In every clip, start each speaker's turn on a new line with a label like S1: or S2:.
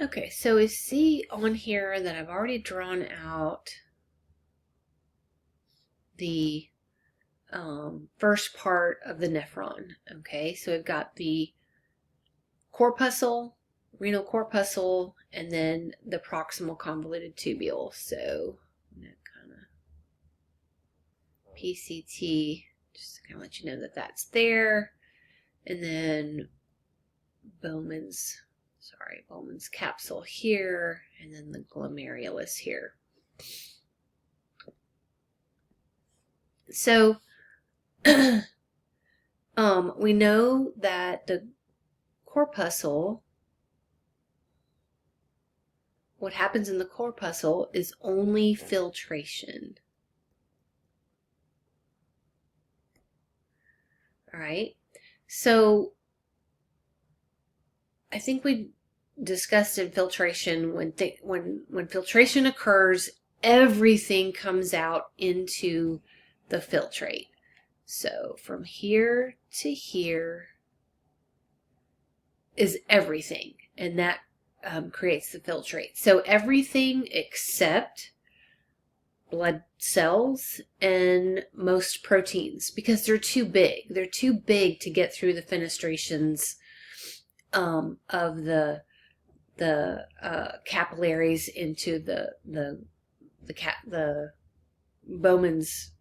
S1: Okay, so we see on here that I've already drawn out the first part of the nephron. Okay, so we've got the corpuscle, renal corpuscle, and then the proximal convoluted tubule. So I'm going to kind of PCT, just to kind of let you know that that's there. And then Bowman's capsule here, and then the glomerulus here. So we know that the corpuscle, what happens in the corpuscle is only filtration. All right. So I think we discussed in filtration when filtration occurs, everything comes out into the filtrate. So from here to here is everything, and that creates the filtrate. So everything except blood cells and most proteins, because they're too big. They're too big to get through the fenestrations of the capillaries into the Bowman's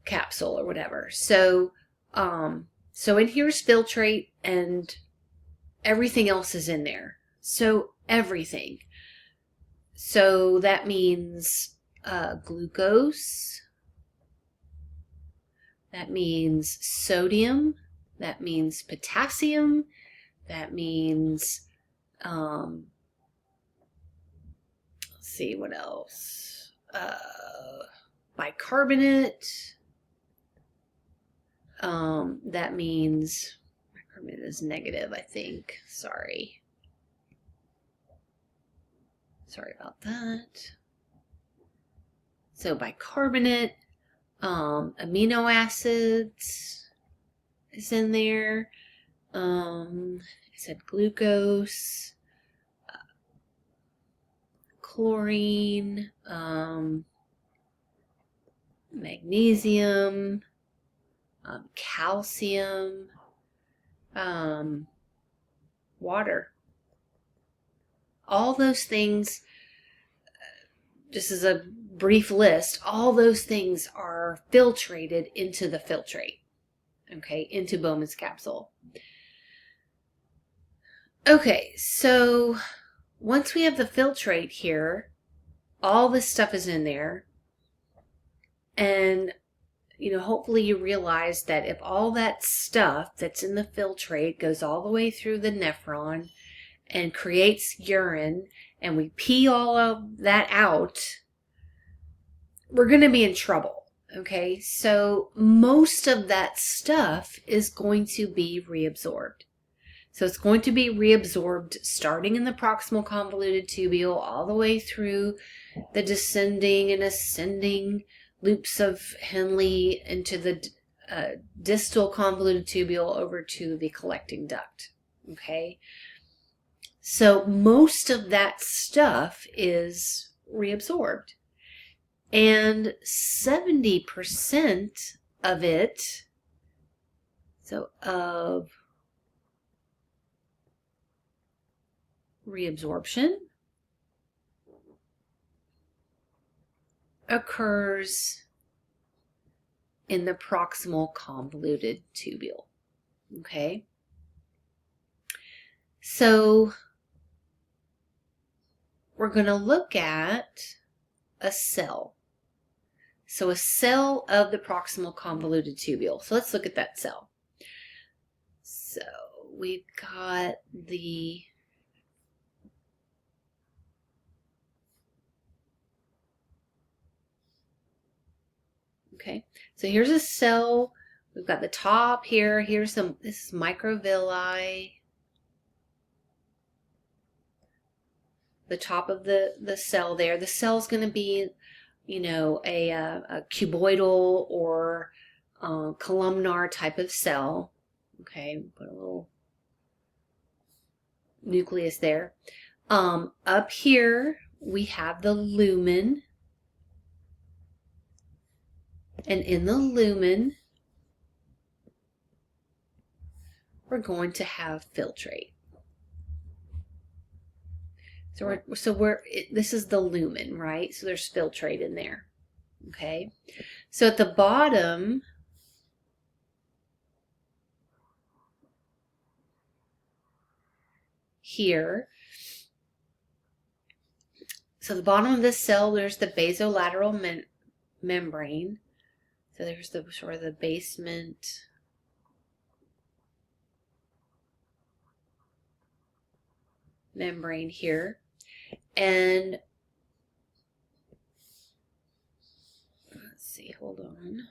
S1: capsule or whatever. So so in here is filtrate, and everything else is in there. So everything. So that means glucose. That means sodium. That means potassium. That means, let's see what else. Bicarbonate. That means bicarbonate is negative, I think. Sorry about that. So bicarbonate, amino acids is in there. I said glucose, chlorine, magnesium, calcium, water. All those things, just as a brief list, all those things are filtrated into the filtrate, okay, into Bowman's capsule. Okay, so once we have the filtrate here, all this stuff is in there, and hopefully you realize that if all that stuff that's in the filtrate goes all the way through the nephron and creates urine, and we pee all of that out, we're going to be in trouble. Okay, so most of that stuff is going to be reabsorbed. So it's going to be reabsorbed starting in the proximal convoluted tubule all the way through the descending and ascending loops of Henle into the distal convoluted tubule over to the collecting duct. Okay, so most of that stuff is reabsorbed, and 70% of it, so of reabsorption, occurs in the proximal convoluted tubule. Okay, so we're going to look at a cell. So a cell of the proximal convoluted tubule. So let's look at that cell. So we've got the okay, so here's a cell. We've got the top here. Here's this is microvilli. The top of the cell there. The cell's going to be, a cuboidal or columnar type of cell. Okay, put a little nucleus there. Up here, we have the lumen. And in the lumen, we're going to have filtrate. This is the lumen, right? So there's filtrate in there. Okay. So at the bottom, here, so the bottom of this cell, there's the basolateral membrane. So there's the sort of the basement membrane here. And let's see, hold on.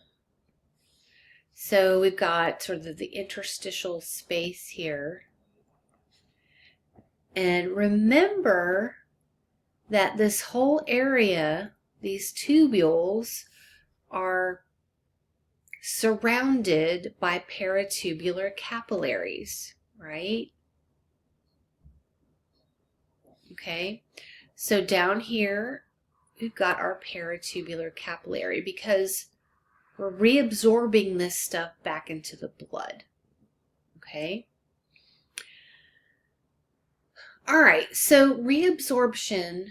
S1: So we've got sort of the interstitial space here. And remember that this whole area, these tubules, are surrounded by paratubular capillaries, right? Okay, so down here, we've got our paratubular capillary because we're reabsorbing this stuff back into the blood. Okay. All right, so reabsorption,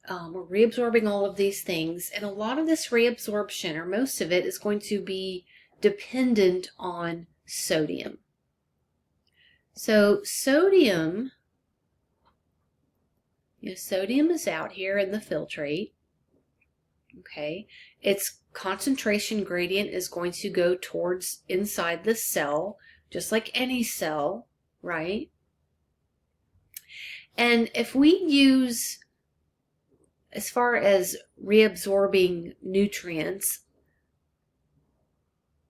S1: we're reabsorbing all of these things, and a lot of this reabsorption, or most of it, is going to be dependent on sodium. So sodium, sodium is out here in the filtrate. Okay, its concentration gradient is going to go towards inside the cell, just like any cell, right? And if we use, as far as reabsorbing nutrients,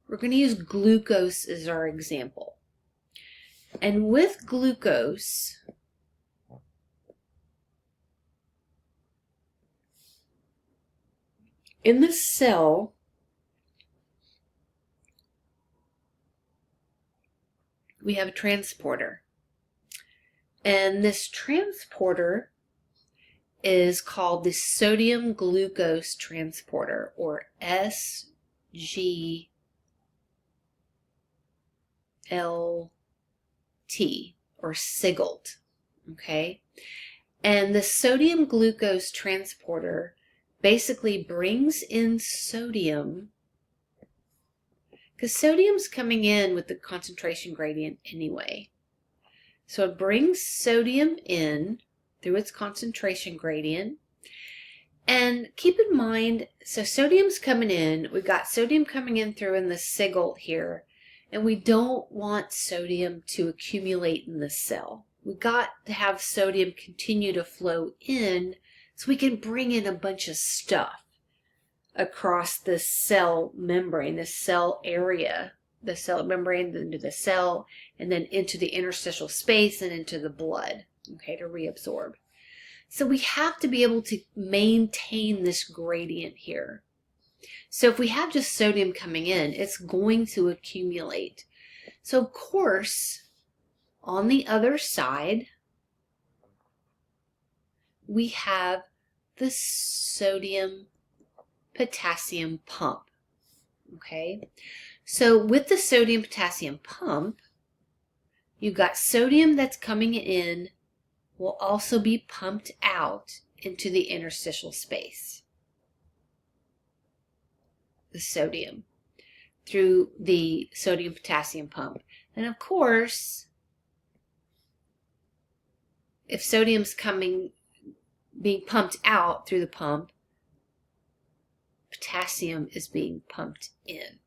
S1: we're going to use glucose as our example. And with glucose, in the cell, we have a transporter. And this transporter is called the sodium glucose transporter, or SGLT, or SGLT. Okay? And the sodium glucose transporter basically brings in sodium, because sodium's coming in with the concentration gradient anyway. So it brings sodium in through its concentration gradient. And keep in mind, so sodium's coming in, we've got sodium coming in through in the SGLT here, and we don't want sodium to accumulate in the cell. We've got to have sodium continue to flow in so we can bring in a bunch of stuff across the cell membrane, the cell area, the cell membrane into the cell, and then into the interstitial space and into the blood, okay, to reabsorb. So we have to be able to maintain this gradient here. So if we have just sodium coming in, it's going to accumulate. So of course, on the other side, we have the sodium-potassium pump, okay? So with the sodium-potassium pump, you've got sodium that's coming in will also be pumped out into the interstitial space. The sodium through the sodium-potassium pump. And of course, if sodium's being pumped out through the pump, potassium is being pumped in.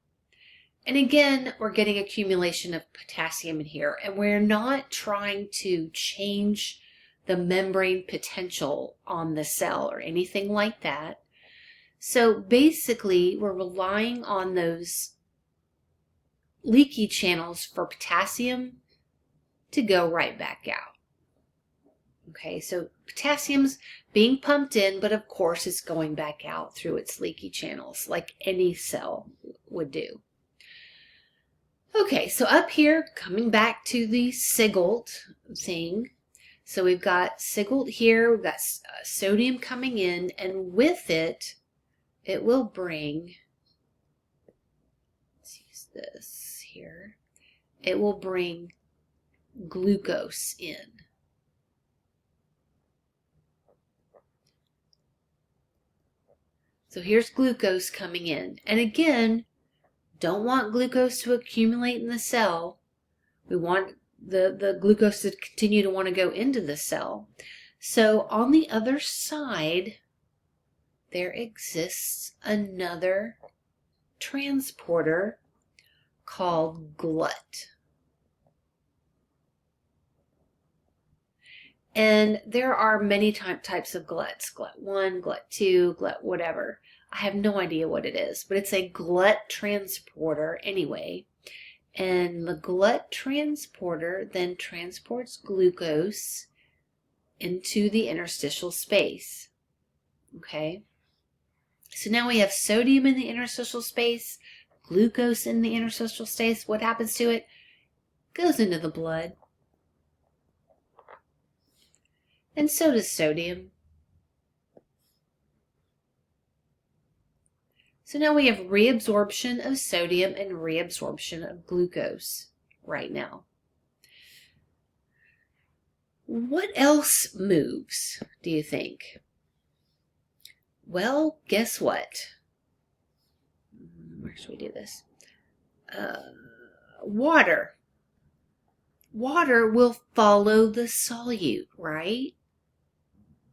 S1: And again, we're getting accumulation of potassium in here, and we're not trying to change the membrane potential on the cell or anything like that. So basically, we're relying on those leaky channels for potassium to go right back out. Okay, so potassium's being pumped in, but of course it's going back out through its leaky channels like any cell would do. Okay, so up here, coming back to the SGLT thing. So we've got sigled here, we've got sodium coming in, and with it, it will bring, let's use this here, it will bring glucose in. So here's glucose coming in. And again, don't want glucose to accumulate in the cell. We want the glucose to continue to want to go into the cell. So on the other side, there exists another transporter called glut. And there are many types of gluts. Glut 1, glut 2, glut whatever. I have no idea what it is, but it's a glut transporter anyway. And the glut transporter then transports glucose into the interstitial space. Okay? So now we have sodium in the interstitial space, glucose in the interstitial space. What happens to it? Goes into the blood. And so does sodium. So now we have reabsorption of sodium and reabsorption of glucose right now. What else moves, do you think? Well, guess what? Where should we do this? Water. Water will follow the solute, right?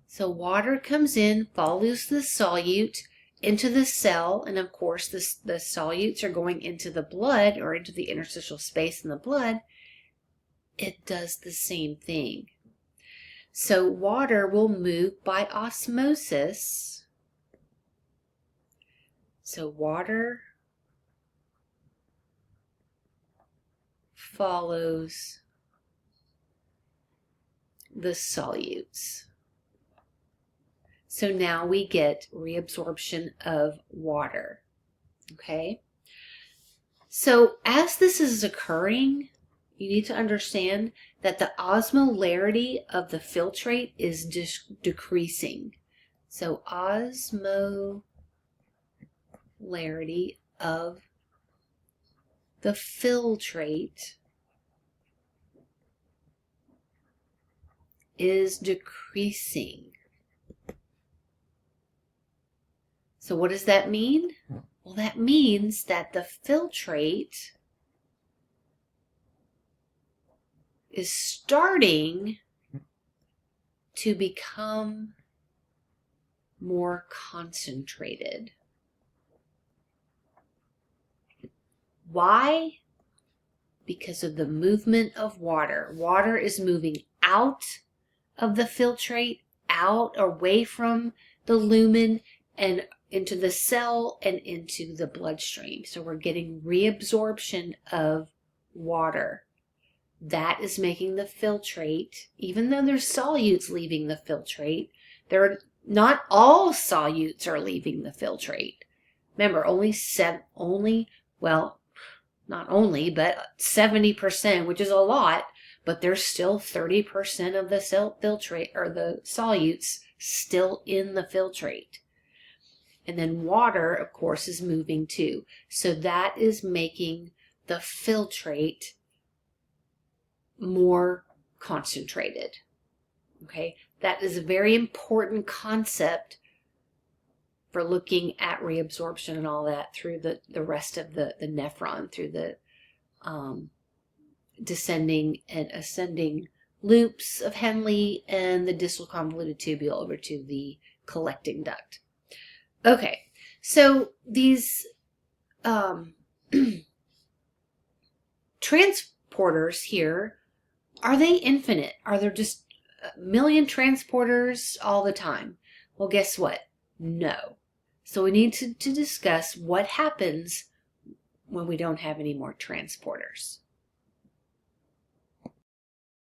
S1: So water comes in, follows the solute into the cell, and of course the solutes are going into the blood or into the interstitial space in the blood. It does the same thing. So water will move by osmosis. So water follows the solutes. So now we get reabsorption of water. Okay? So as this is occurring, you need to understand that the osmolarity of the filtrate is decreasing. So osmolarity of the filtrate is decreasing. So what does that mean? Well, that means that the filtrate is starting to become more concentrated. Why? Because of the movement of water. Water is moving out of the filtrate, out away from the lumen and into the cell and into the bloodstream. So we're getting reabsorption of water. That is making the filtrate, even though there's solutes leaving the filtrate, not all solutes are leaving the filtrate. Remember, not only, but 70%, which is a lot, but there's still 30% of the filtrate or the solutes still in the filtrate. And then water, of course, is moving too. So that is making the filtrate more concentrated. Okay, that is a very important concept for looking at reabsorption and all that through the rest of the nephron, through the descending and ascending loops of Henle and the distal convoluted tubule over to the collecting duct. Okay, so these transporters here, are they infinite? Are there just a million transporters all the time? Well, guess what? No. So we need to discuss what happens when we don't have any more transporters.